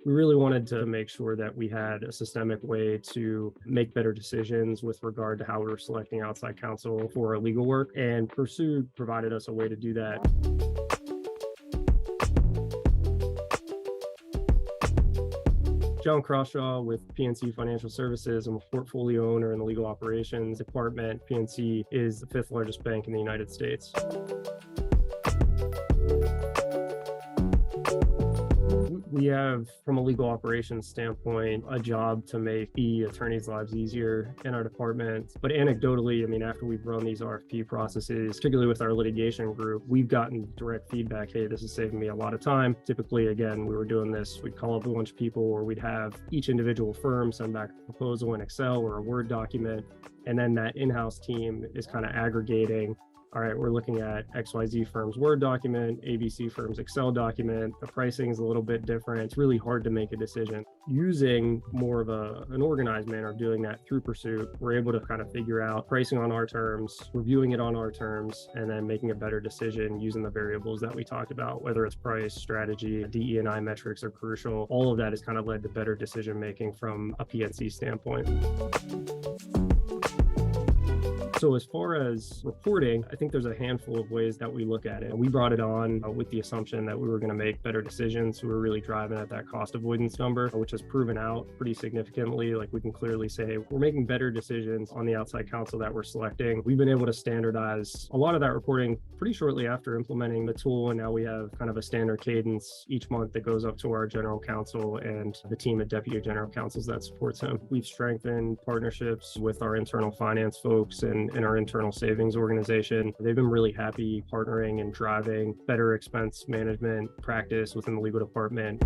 We really wanted to make sure that we had a systemic way to make better decisions with regard to how we were selecting outside counsel for our legal work. And PERSUIT provided us a way to do that. John Crawshaw with PNC Financial Services. I'm a portfolio owner in the legal operations department. PNC is the fifth largest bank in the United States. We have, from a legal operations standpoint, a job to make the attorneys' lives easier in our department. But anecdotally, after we've run these RFP processes, particularly with our litigation group, we've gotten direct feedback, hey, this is saving me a lot of time. Typically, again, we were doing this, we'd call up a bunch of people, or we'd have each individual firm send back a proposal in Excel or a Word document. And then that in-house team is kind of aggregating, all right, we're looking at XYZ firm's Word document, ABC firm's Excel document. The pricing is a little bit different. It's really hard to make a decision. Using more of an organized manner of doing that through PERSUIT, we're able to kind of figure out pricing on our terms, reviewing it on our terms, and then making a better decision using the variables that we talked about, whether it's price, strategy, DE&I metrics are crucial. All of that has kind of led to better decision-making from a PNC standpoint. So as far as reporting, I think there's a handful of ways that we look at it. We brought it on with the assumption that we were going to make better decisions. We were really driving at that cost avoidance number, which has proven out pretty significantly. Like, we can clearly say we're making better decisions on the outside counsel that we're selecting. We've been able to standardize a lot of that reporting pretty shortly after implementing the tool. And now we have kind of a standard cadence each month that goes up to our general counsel and the team of deputy general counsels that supports him. We've strengthened partnerships with our internal finance folks and our internal savings organization. They've been really happy partnering and driving better expense management practice within the legal department.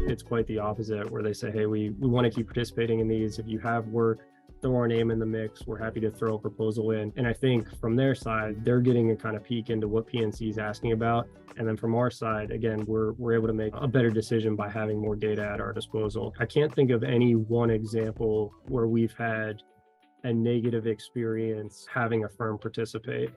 It's quite the opposite, where they say, hey, we want to keep participating in these. If you have work, throw our name in the mix. We're happy to throw a proposal in. And I think from their side, they're getting a kind of peek into what PNC is asking about. And then from our side, again, we're able to make a better decision by having more data at our disposal. I can't think of any one example where we've had a negative experience having a firm participate.